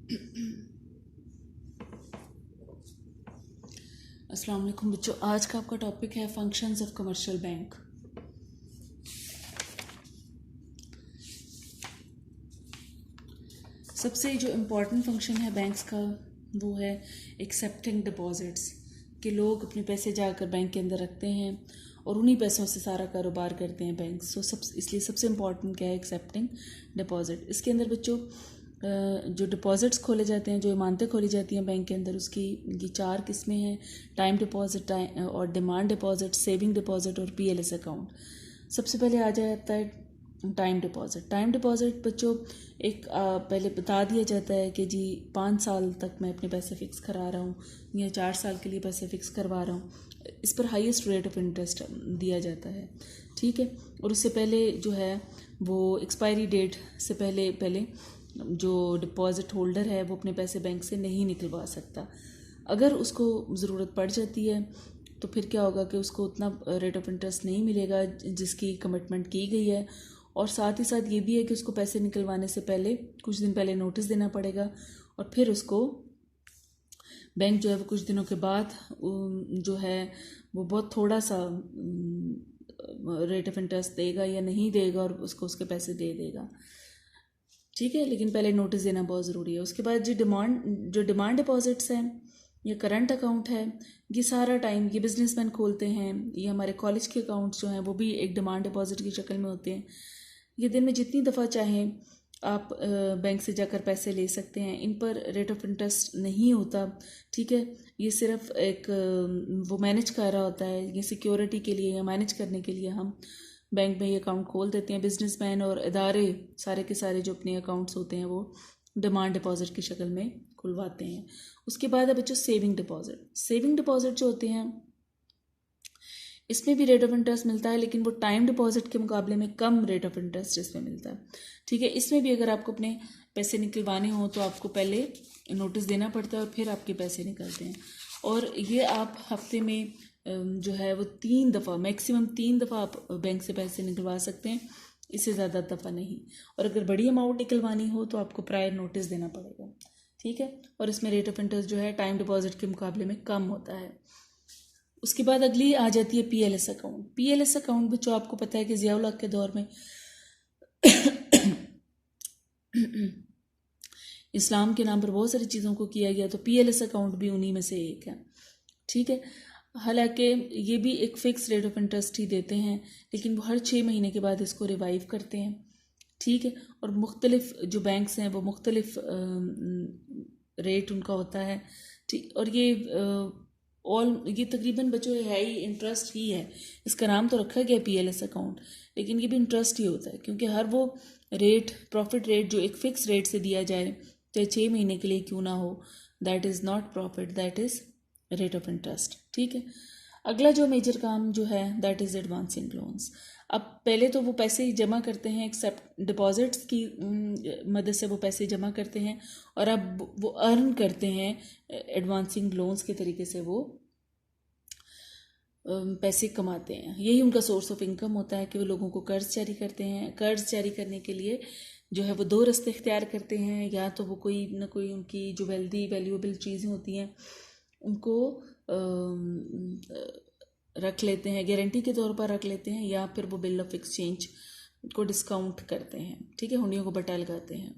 अस्सलाम वालेकुम बच्चों, आज का आपका टॉपिक है फंक्शंस ऑफ कमर्शियल बैंक। सबसे जो इम्पोर्टेंट फंक्शन है बैंक्स का वो है एक्सेप्टिंग डिपॉजिट्स, कि लोग अपने पैसे जाकर बैंक के अंदर रखते हैं और उन्हीं पैसों से सारा कारोबार करते हैं बैंक। इसलिए सबसे इम्पोर्टेंट क्या है, एक्सेप्टिंग डिपॉजिट। इसके अंदर बच्चों जो डिपॉजिट्स खोले जाते हैं, जो इमानतें खोली जाती हैं बैंक के अंदर, उसकी ये 4 किस्में हैं: टाइम डिपॉजिट और डिमांड डिपॉजिट, सेविंग डिपॉजिट और पीएलएस अकाउंट। सबसे पहले आ जाता है टाइम डिपॉजिट। टाइम डिपॉजिट बच्चों पहले बता दिया जाता है कि जी 5 साल तक मैं अपने पैसे फ़िक्स करा रहा हूँ या 4 साल के लिए पैसे फ़िक्स करवा रहा हूँ। इस पर हाईएस्ट रेट ऑफ इंटरेस्ट दिया जाता है, ठीक है। और उससे पहले जो है वो एक्सपायरी डेट से पहले जो डिपॉजिट होल्डर है वो अपने पैसे बैंक से नहीं निकलवा सकता। अगर उसको ज़रूरत पड़ जाती है तो फिर क्या होगा कि उसको उतना रेट ऑफ इंटरेस्ट नहीं मिलेगा जिसकी कमिटमेंट की गई है। और साथ ही साथ ये भी है कि उसको पैसे निकलवाने से पहले कुछ दिन पहले नोटिस देना पड़ेगा, और फिर उसको बैंक जो है वो कुछ दिनों के बाद जो है वो बहुत थोड़ा सा रेट ऑफ इंटरेस्ट देगा या नहीं देगा और उसको उसके पैसे दे देगा, ठीक है। लेकिन पहले नोटिस देना बहुत ज़रूरी है। उसके बाद जो डिमांड डिपॉजिट्स हैं या करंट अकाउंट है, ये सारा टाइम ये बिजनेसमैन खोलते हैं। ये हमारे कॉलेज के अकाउंट्स जो हैं वो भी एक डिमांड डिपॉजिट की शक्ल में होते हैं। ये दिन में जितनी दफ़ा चाहें आप बैंक से जाकर पैसे ले सकते हैं। इन पर रेट ऑफ इंटरेस्ट नहीं होता, ठीक है। ये सिर्फ एक वो मैनेज कर रहा होता है, ये सिक्योरिटी के लिए या मैनेज करने के लिए हम बैंक में ये अकाउंट खोल देते हैं। बिजनेसमैन और इदारे सारे के सारे जो अपने अकाउंट्स होते हैं वो डिमांड डिपॉजिट की शक्ल में खुलवाते हैं। उसके बाद है बच्चों सेविंग डिपॉजिट। सेविंग डिपॉजिट जो होते हैं इसमें भी रेट ऑफ इंटरेस्ट मिलता है, लेकिन वो टाइम डिपॉजिट के मुकाबले में कम रेट ऑफ इंटरेस्ट इसमें मिलता है, ठीक है। इसमें भी अगर आपको अपने पैसे निकलवाने हो तो आपको पहले नोटिस देना पड़ता है और फिर आपके पैसे निकलते हैं। और ये आप हफ्ते में जो है वो 3 दफ़ा, मैक्सिमम 3 दफ़ा आप बैंक से पैसे निकलवा सकते हैं, इससे ज़्यादा दफ़ा नहीं। और अगर बड़ी अमाउंट निकलवानी हो तो आपको प्रायर नोटिस देना पड़ेगा, ठीक है। और इसमें रेट ऑफ इंटरेस्ट जो है टाइम डिपॉजिट के मुकाबले में कम होता है। उसके बाद अगली आ जाती है पीएलएस अकाउंट। पीएलएस अकाउंट बच्चों आपको पता है कि ज़ियाउल हक के दौर में इस्लाम के नाम पर बहुत सारी चीज़ों को किया गया, तो पीएलएस अकाउंट भी उन्हीं में से एक है, ठीक है। हालांकि ये भी एक फ़िक्स रेट ऑफ इंटरेस्ट ही देते हैं, लेकिन वो हर 6 महीने के बाद इसको रिवाइव करते हैं, ठीक है। और मुख्तलिफ जो बैंक्स हैं वो मुख्तलिफ रेट उनका होता है, ठीक। और ये तकरीबन बच्चों है ही इंटरेस्ट ही है। इसका नाम तो रखा गया पीएलएस अकाउंट, लेकिन ये भी इंटरेस्ट ही होता है, क्योंकि हर वो रेट, प्रॉफिट रेट जो एक फ़िक्स रेट से दिया जाए, चाहे 6 महीने के लिए क्यों ना हो, that is not profit, that is rate of interest, ठीक है। अगला जो मेजर काम जो है दैट इज़ एडवांसिंग लोन्स। अब पहले तो वो पैसे जमा करते हैं, एक्सेप्ट डिपॉजिट्स की मदद से वो पैसे जमा करते हैं, और अब वो अर्न करते हैं एडवांसिंग लोन्स के तरीके से, वो पैसे कमाते हैं। यही उनका सोर्स ऑफ इनकम होता है कि वो लोगों को कर्ज जारी करते हैं। कर्ज जारी करने के लिए जो है वो 2 रास्ते इख्तियार करते हैं, या तो वो कोई ना कोई उनकी जो वेल्दी वैल्यूएबल चीज़ें होती हैं उनको रख लेते हैं, गारंटी के तौर पर रख लेते हैं, या फिर वो बिल ऑफ एक्सचेंज को डिस्काउंट करते हैं, ठीक है, हुंडियों को बटा लगाते हैं।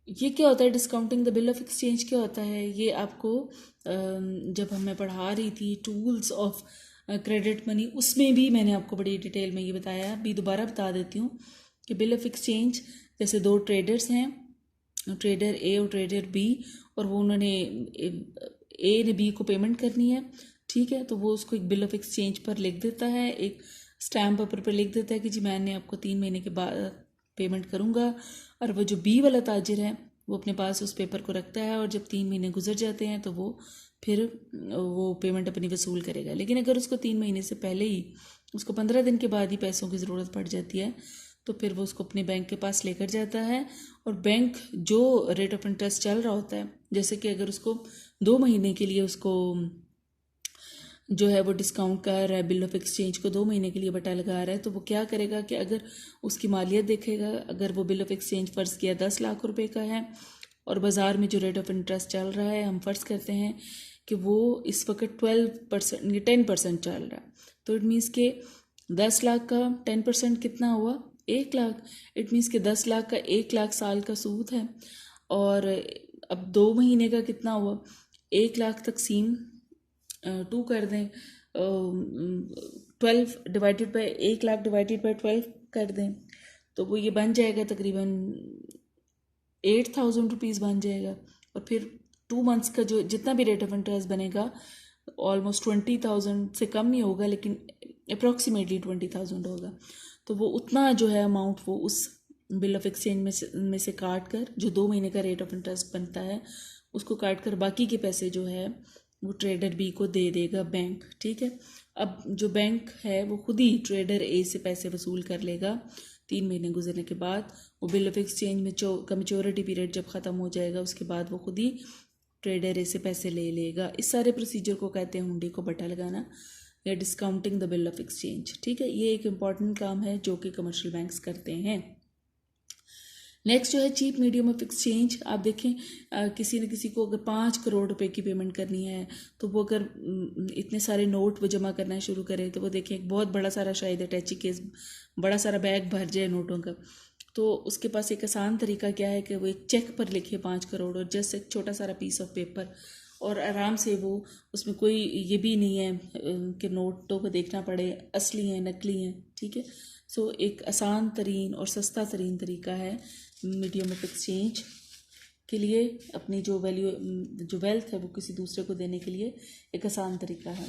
ये क्या होता है discounting the bill of exchange, क्या होता है ये आपको जब हमें पढ़ा रही थी टूल्स ऑफ क्रेडिट मनी, उसमें भी मैंने आपको बड़ी डिटेल में ये बताया, अभी दोबारा बता देती हूँ कि बिल ऑफ एक्सचेंज जैसे 2 ट्रेडर्स हैं, ट्रेडर ए और ट्रेडर बी, और वो उन्होंने ए ने बी को पेमेंट करनी है, ठीक है। तो वो उसको एक बिल ऑफ एक्सचेंज पर लिख देता है, एक स्टैम्प पेपर पर लिख देता है कि जी मैंने आपको 3 महीने के बाद पेमेंट करूँगा। और वो जो बी वाला ताजिर है वो अपने पास उस पेपर को रखता है, और जब 3 महीने गुजर जाते हैं तो वो फिर वो पेमेंट अपनी वसूल करेगा। लेकिन अगर उसको 3 महीने से पहले ही, उसको 15 दिन के बाद ही पैसों की ज़रूरत पड़ जाती है, तो फिर वो उसको अपने बैंक के पास लेकर जाता है, और बैंक जो रेट ऑफ इंटरेस्ट चल रहा होता है, जैसे कि अगर उसको 2 महीने के लिए उसको जो है वो डिस्काउंट कर रहा है, बिल ऑफ एक्सचेंज को 2 महीने के लिए बटा लगा रहा है, तो वो क्या करेगा कि अगर उसकी मालियत देखेगा, अगर वो बिल ऑफ एक्सचेंज फ़र्ज़ किया 10 लाख रुपए का है और बाज़ार में जो रेट ऑफ इंटरेस्ट चल रहा है, हम फ़र्ज़ करते हैं कि वो इस वक्त 12% या 10% चल रहा है, तो इट मीन्स के 10 लाख का 10% कितना हुआ, 1 लाख। इट मीन्स के 10 लाख का 1 लाख साल का सूद है। और अब 2 महीने का कितना हुआ, 1 लाख तकसीम 2 कर दें, 12 divided by 1 lakh divided by 12 कर दें, तो वो ये बन जाएगा तकरीबन 8,000 रुपीज़ बन जाएगा। और फिर 2 मंथ्स का जो जितना भी रेट ऑफ इंटरेस्ट बनेगा ऑलमोस्ट 20,000 से कम नहीं होगा, लेकिन अप्रॉक्सीमेटली 20,000 होगा। तो वो उतना जो है अमाउंट वो उस बिल ऑफ एक्सचेंज में से काट कर, जो 2 महीने का रेट ऑफ इंटरेस्ट बनता है उसको काट कर बाकी के पैसे जो है वो ट्रेडर बी को दे देगा बैंक। ठीक है, अब जो बैंक है वो खुद ही ट्रेडर ए से पैसे वसूल कर लेगा 3 महीने गुजरने के बाद। वो बिल ऑफ एक्सचेंज में का मैच्योरिटी पीरियड जब ख़त्म हो जाएगा उसके बाद वो खुद ही ट्रेडर ए से पैसे ले लेगा। इस सारे प्रोसीजर को कहते हैं हुंडी को बटा लगाना या discounting the bill of exchange. ठीक है, ये एक इम्पॉर्टेंट काम है जो कि कमर्शियल बैंक्स करते हैं। नेक्स्ट जो है चीप मीडियम ऑफ एक्सचेंज। आप देखें किसी न किसी को अगर 5 करोड़ रुपए की पेमेंट करनी है तो वो अगर इतने सारे नोट वो जमा करना शुरू करे तो वो देखें एक बहुत बड़ा सारा शायद अटैची केस बड़ा सारा बैग भर जाए नोटों का, तो उसके पास एक आसान तरीका क्या है कि वो एक चेक पर लिखे 5 करोड़ और जस्ट एक छोटा सारा पीस ऑफ पेपर, और आराम से वो उसमें कोई ये भी नहीं है कि नोटों को देखना पड़े असली हैं नकली हैं। ठीक है, सो एक आसान तरीन और सस्ता तरीन तरीका है मीडियम ऑफ एक्सचेंज के लिए, अपनी जो वेल्थ है वो किसी दूसरे को देने के लिए एक आसान तरीका है।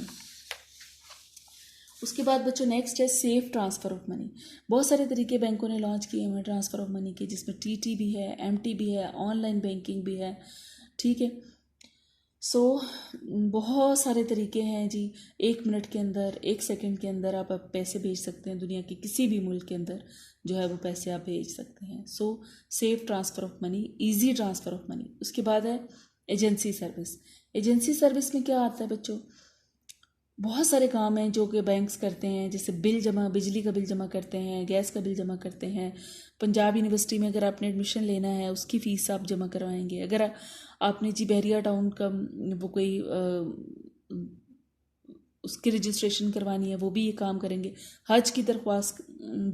उसके बाद बच्चों नेक्स्ट है सेफ ट्रांसफ़र ऑफ मनी। बहुत सारे तरीके बैंकों ने लॉन्च किए हैं ट्रांसफ़र ऑफ मनी के, जिसमें टीटी भी है, एमटी भी है, ऑनलाइन बैंकिंग भी है। ठीक है, सो बहुत सारे तरीके हैं जी। 1 मिनट के अंदर 1 सेकंड के अंदर आप पैसे भेज सकते हैं, दुनिया के किसी भी मुल्क के अंदर जो है वो पैसे आप भेज सकते हैं। सो safe transfer of money, easy transfer of money. उसके बाद है एजेंसी सर्विस। एजेंसी सर्विस में क्या आता है बच्चों, बहुत सारे काम हैं जो कि बैंक्स करते हैं, जैसे बिजली का बिल जमा करते हैं, गैस का बिल जमा करते हैं। पंजाब यूनिवर्सिटी में अगर आपने एडमिशन लेना है उसकी फ़ीस आप जमा करवाएंगे। अगर आपने जी बहरिया टाउन का वो कोई उसकी रजिस्ट्रेशन करवानी है वो भी ये काम करेंगे। हज की दरख्वास्त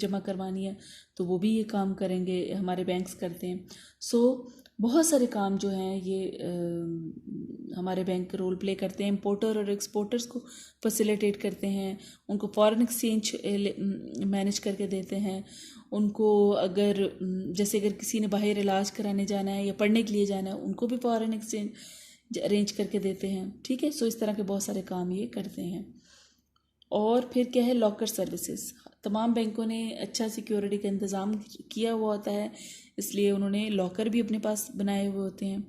जमा करवानी है तो वो भी ये काम करेंगे, हमारे बैंक्स करते हैं। सो बहुत सारे काम जो हैं ये हमारे बैंक रोल प्ले करते हैं। इम्पोर्टर और एक्सपोर्टर्स को फैसिलिटेट करते हैं, उनको फॉरेन एक्सचेंज मैनेज करके देते हैं। उनको अगर जैसे अगर किसी ने बाहर इलाज कराने जाना है या पढ़ने के लिए जाना है उनको भी फॉरेन एक्सचेंज अरेंज करके देते हैं। ठीक है, सो इस तरह के बहुत सारे काम ये करते हैं। और फिर क्या है लॉकर सर्विसेज। तमाम बैंकों ने अच्छा सिक्योरिटी का इंतज़ाम किया हुआ होता है, इसलिए उन्होंने लॉकर भी अपने पास बनाए हुए होते हैं,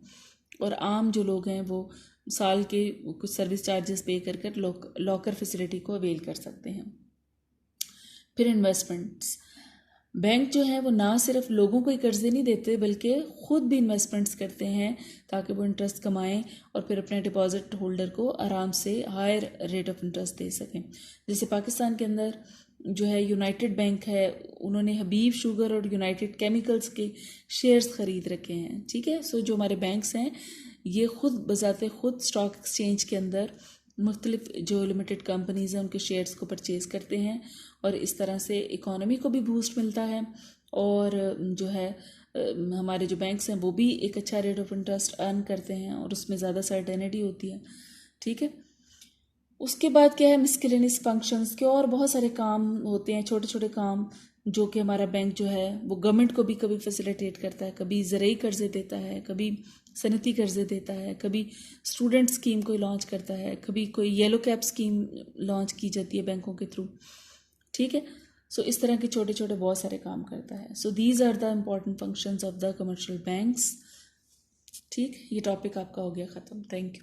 और आम जो लोग हैं वो साल के कुछ सर्विस चार्जेस पे कर लॉकर फैसिलिटी को अवेल कर सकते हैं। फिर इन्वेस्टमेंट्स। बैंक जो है वो ना सिर्फ लोगों को ही कर्जे नहीं देते बल्कि ख़ुद भी इन्वेस्टमेंट्स करते हैं ताकि वो इंटरेस्ट कमाएं और फिर अपने डिपॉजिट होल्डर को आराम से हायर रेट ऑफ इंटरेस्ट दे सकें। जैसे पाकिस्तान के अंदर जो है यूनाइटेड बैंक है, उन्होंने हबीब शुगर और यूनाइटेड केमिकल्स के शेयर्स ख़रीद रखे हैं। ठीक है, सो जो हमारे बैंक्स हैं ये ख़ुद बजाते ख़ुद स्टॉक एक्सचेंज के अंदर मुख्तलिफ जो लिमिटेड कंपनीज़ हैं उनके शेयर्स को परचेज़ करते हैं, और इस तरह से इकॉनमी को भी बूस्ट मिलता है, और जो है हमारे जो बैंक्स हैं वो भी एक अच्छा रेट ऑफ इंटरेस्ट अर्न करते हैं और उसमें ज़्यादा सर्टेनिटी होती है। ठीक है, उसके बाद क्या है मिसकेलेनियस फंक्शंस के और बहुत सारे काम होते हैं, छोटे छोटे काम जो कि हमारा बैंक जो है वो गवर्नमेंट को भी कभी फैसिलिटेट करता है, कभी ज़रई कर्जे देता है, कभी सनती कर्जे देता है, कभी स्टूडेंट स्कीम कोई लॉन्च करता है, कभी कोई येलो कैप स्कीम लॉन्च की जाती है बैंकों के थ्रू। ठीक है, सो इस तरह के छोटे छोटे बहुत सारे काम करता है। So these are the important functions of the commercial banks. ठीक, ये टॉपिक आपका हो गया ख़त्म। Thank you.